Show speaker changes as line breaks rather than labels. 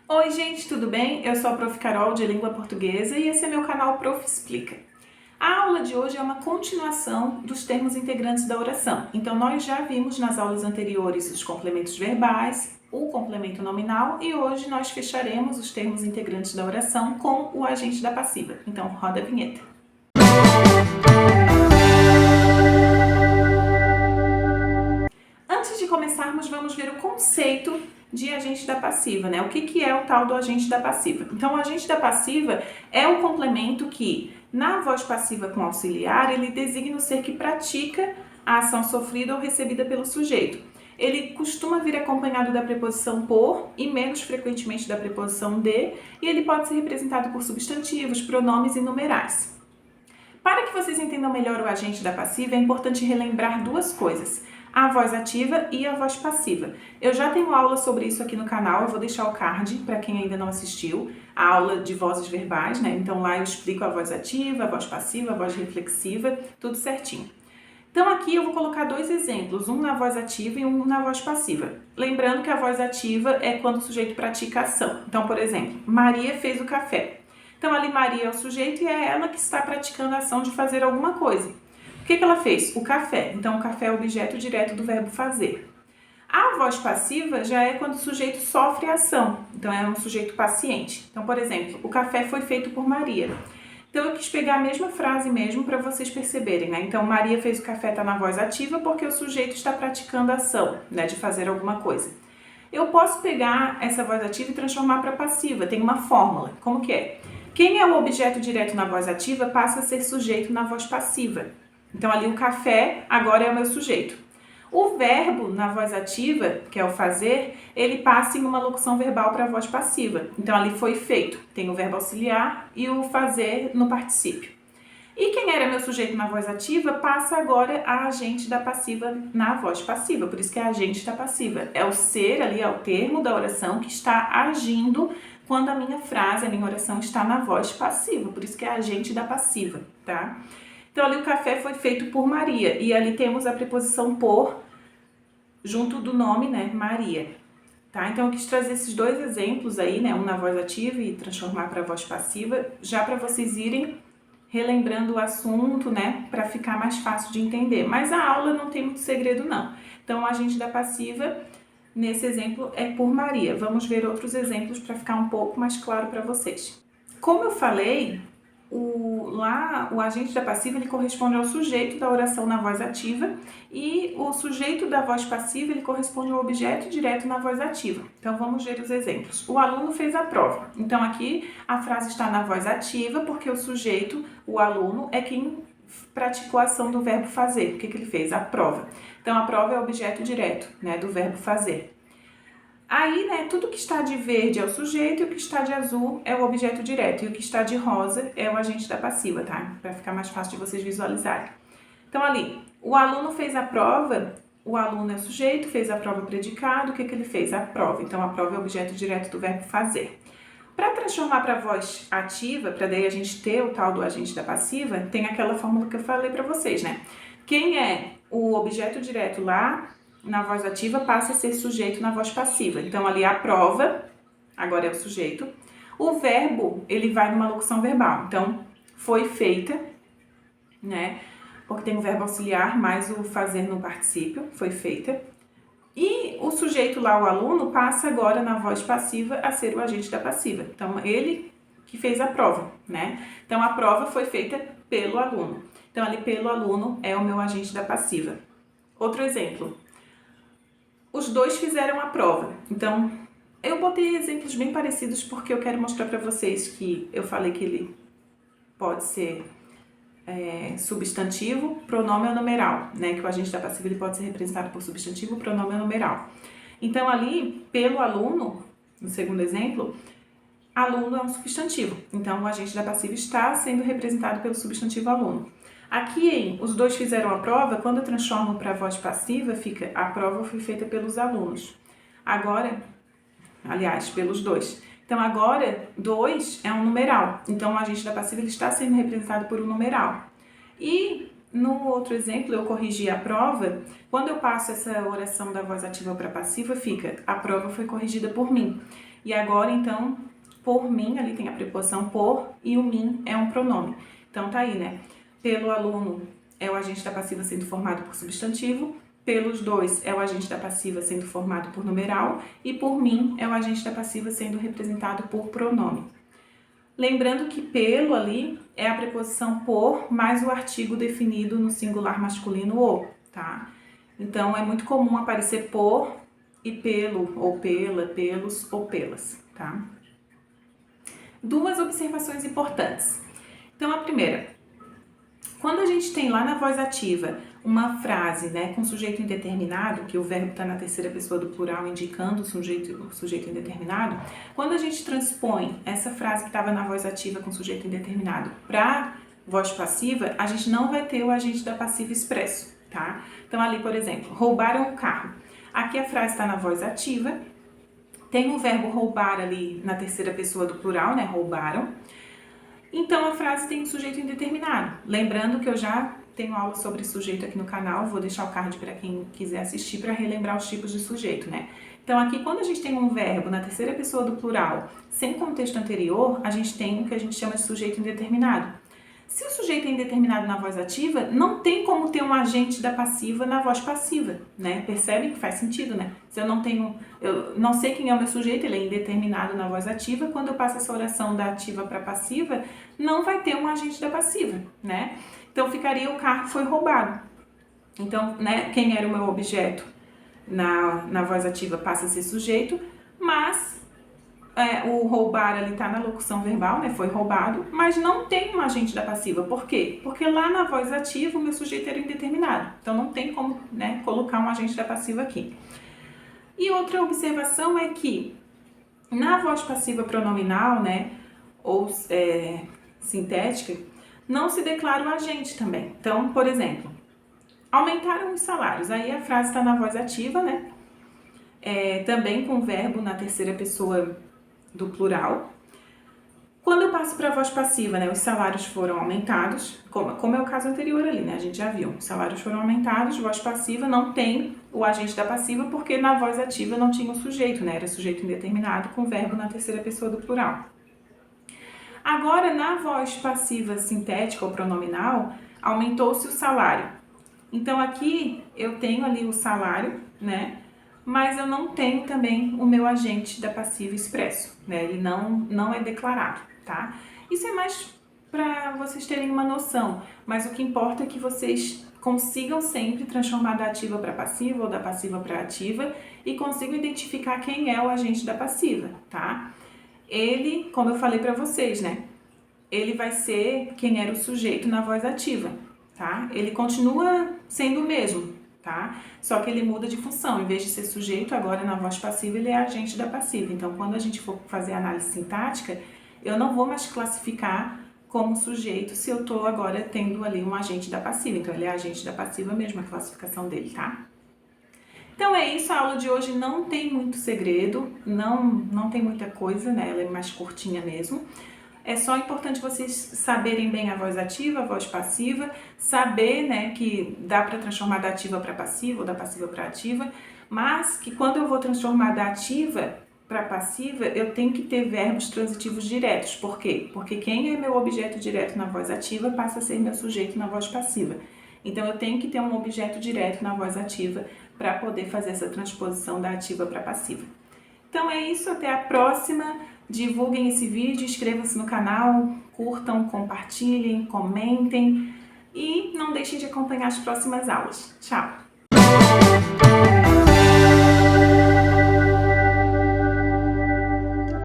Oi gente, tudo bem? Eu sou a Prof. Carol de Língua Portuguesa e esse é meu canal Prof. Explica. A aula de hoje é uma continuação dos termos integrantes da oração. Então nós já vimos nas aulas anteriores os complementos verbais, o complemento nominal e hoje nós fecharemos os termos integrantes da oração com o agente da passiva. Então roda a vinheta. Antes de começarmos, vamos ver o conceito de agente da passiva, né? O que é o tal do agente da passiva? Então, o agente da passiva é o complemento que, na voz passiva com auxiliar, ele designa o ser que pratica a ação sofrida ou recebida pelo sujeito. Ele costuma vir acompanhado da preposição por e menos frequentemente da preposição de, e ele pode ser representado por substantivos, pronomes e numerais. Para que vocês entendam melhor o agente da passiva, é importante relembrar duas coisas: a voz ativa e a voz passiva. Eu já tenho aula sobre isso aqui no canal, eu vou deixar o card para quem ainda não assistiu, a aula de vozes verbais, né? Então lá eu explico a voz ativa, a voz passiva, a voz reflexiva, tudo certinho. Então aqui eu vou colocar dois exemplos, um na voz ativa e um na voz passiva. Lembrando que a voz ativa é quando o sujeito pratica a ação. Então, por exemplo, Maria fez o café. Então ali Maria é o sujeito e é ela que está praticando a ação de fazer alguma coisa. O que ela fez? O café. Então o café é objeto direto do verbo fazer. A voz passiva já é quando o sujeito sofre a ação. Então é um sujeito paciente. Então, por exemplo, o café foi feito por Maria. Então eu quis pegar a mesma frase mesmo para vocês perceberem, né? Então Maria fez o café está na voz ativa porque o sujeito está praticando a ação, né, de fazer alguma coisa. Eu posso pegar essa voz ativa e transformar para passiva. Tem uma fórmula. Como que é? Quem é o objeto direto na voz ativa passa a ser sujeito na voz passiva. Então ali o café agora é o meu sujeito. O verbo na voz ativa, que é o fazer, ele passa em uma locução verbal para a voz passiva. Então ali foi feito, tem o verbo auxiliar e o fazer no particípio. E quem era meu sujeito na voz ativa passa agora a agente da passiva na voz passiva, por isso que é agente da passiva. É o ser ali, é o termo da oração que está agindo quando a minha frase, a minha oração está na voz passiva, por isso que é agente da passiva, tá? Então ali o café foi feito por Maria e ali temos a preposição por junto do nome, né, Maria. Tá? Então eu quis trazer esses dois exemplos aí, né, um na voz ativa e transformar para a voz passiva, já para vocês irem relembrando o assunto, né, para ficar mais fácil de entender. Mas a aula não tem muito segredo não. Então o agente da passiva nesse exemplo é por Maria. Vamos ver outros exemplos para ficar um pouco mais claro para vocês. Como eu falei, o agente da passiva ele corresponde ao sujeito da oração na voz ativa e o sujeito da voz passiva ele corresponde ao objeto direto na voz ativa. Então vamos ver os exemplos. O aluno fez a prova. Então aqui a frase está na voz ativa porque o sujeito, o aluno, é quem praticou a ação do verbo fazer. O que ele fez? A prova. Então a prova é o objeto direto, né, do verbo fazer. Aí, né, tudo que está de verde é o sujeito e o que está de azul é o objeto direto e o que está de rosa é o agente da passiva, tá? Para ficar mais fácil de vocês visualizarem. Então ali, o aluno fez a prova, o aluno é o sujeito, fez a prova predicado, o que ele fez? A prova. Então a prova é o objeto direto do verbo fazer. Para transformar para a voz ativa, para daí a gente ter o tal do agente da passiva, tem aquela fórmula que eu falei para vocês, né? Quem é o objeto direto lá na voz ativa passa a ser sujeito na voz passiva. Então ali a prova, agora é o sujeito. O verbo, ele vai numa locução verbal. Então, foi feita, né? Porque tem o verbo auxiliar mais o fazer no particípio, foi feita. E o sujeito lá, o aluno, passa agora na voz passiva a ser o agente da passiva. Então, ele que fez a prova, né? Então, a prova foi feita pelo aluno. Então, ali pelo aluno é o meu agente da passiva. Outro exemplo. Os dois fizeram a prova. Então, eu botei exemplos bem parecidos porque eu quero mostrar para vocês que eu falei que ele pode ser substantivo, pronome ou numeral, né? Que o agente da passiva ele pode ser representado por substantivo, pronome ou numeral. Então, ali, pelo aluno, no segundo exemplo, aluno é um substantivo. Então, o agente da passiva está sendo representado pelo substantivo aluno. Aqui em os dois fizeram a prova, quando eu transformo para a voz passiva, fica a prova foi feita pelos alunos. Agora, aliás, pelos dois. Então agora, dois é um numeral. Então o agente da passiva ele está sendo representado por um numeral. E no outro exemplo, eu corrigi a prova. Quando eu passo essa oração da voz ativa para passiva, fica: a prova foi corrigida por mim. E agora, então, por mim, ali tem a preposição por, e o mim é um pronome. Então, tá aí, né? Pelo aluno é o agente da passiva sendo formado por substantivo, pelos dois é o agente da passiva sendo formado por numeral, e por mim é o agente da passiva sendo representado por pronome. Lembrando que pelo ali é a preposição por mais o artigo definido no singular masculino o, tá? Então, é muito comum aparecer por e pelo, ou pela, pelos ou pelas, tá? Duas observações importantes. Então, a primeira, quando a gente tem lá na voz ativa uma frase, né, com sujeito indeterminado, que o verbo está na terceira pessoa do plural indicando o sujeito indeterminado, quando a gente transpõe essa frase que estava na voz ativa com sujeito indeterminado para voz passiva, a gente não vai ter o agente da passiva expresso, tá? Então ali, por exemplo, roubaram o carro. Aqui a frase está na voz ativa, tem o verbo roubar ali na terceira pessoa do plural, né, roubaram. Então, a frase tem sujeito indeterminado. Lembrando que eu já tenho aula sobre sujeito aqui no canal, vou deixar o card para quem quiser assistir para relembrar os tipos de sujeito, né? Então, aqui, quando a gente tem um verbo na terceira pessoa do plural sem contexto anterior, a gente tem o que a gente chama de sujeito indeterminado. Se o sujeito é indeterminado na voz ativa, não tem como ter um agente da passiva na voz passiva, né? Percebe que faz sentido, né? Se eu não sei quem é o meu sujeito, ele é indeterminado na voz ativa, quando eu passo essa oração da ativa para passiva, não vai ter um agente da passiva, né? Então ficaria: o carro foi roubado. Então, né, quem era o meu objeto na voz ativa passa a ser sujeito, mas o roubar ali está na locução verbal, né? Foi roubado, mas não tem um agente da passiva. Por quê? Porque lá na voz ativa o meu sujeito era indeterminado. Então não tem como, né, colocar um agente da passiva aqui. E outra observação é que na voz passiva pronominal, né, ou sintética, não se declara o agente também. Então, por exemplo, aumentaram os salários. Aí a frase está na voz ativa, né? Também com o verbo na terceira pessoa do plural. Quando eu passo para a voz passiva, né, os salários foram aumentados, como é o caso anterior ali, né, a gente já viu, os salários foram aumentados, voz passiva não tem o agente da passiva, porque na voz ativa não tinha o sujeito, né, era sujeito indeterminado com verbo na terceira pessoa do plural. Agora, na voz passiva sintética ou pronominal, aumentou-se o salário. Então, aqui eu tenho ali o salário, né, mas eu não tenho também o meu agente da passiva expresso, né? Ele não é declarado, tá? Isso é mais para vocês terem uma noção, mas o que importa é que vocês consigam sempre transformar da ativa para passiva ou da passiva para ativa e consigam identificar quem é o agente da passiva, tá? Ele, como eu falei para vocês, né? Ele vai ser quem era o sujeito na voz ativa, tá? Ele continua sendo o mesmo, tá? Só que ele muda de função. Em vez de ser sujeito, agora na voz passiva ele é agente da passiva. Então, quando a gente for fazer análise sintática, eu não vou mais classificar como sujeito se eu estou agora tendo ali um agente da passiva. Então, ele é agente da passiva mesmo, a classificação dele, tá? Então é isso, a aula de hoje não tem muito segredo, não tem muita coisa, né? Ela é mais curtinha mesmo. É só importante vocês saberem bem a voz ativa, a voz passiva, saber, né, que dá para transformar da ativa para passiva ou da passiva para ativa, mas que quando eu vou transformar da ativa para passiva, eu tenho que ter verbos transitivos diretos. Por quê? Porque quem é meu objeto direto na voz ativa passa a ser meu sujeito na voz passiva. Então eu tenho que ter um objeto direto na voz ativa para poder fazer essa transposição da ativa para passiva. Então é isso, até a próxima. Divulguem esse vídeo, inscrevam-se no canal, curtam, compartilhem, comentem e não deixem de acompanhar as próximas aulas. Tchau!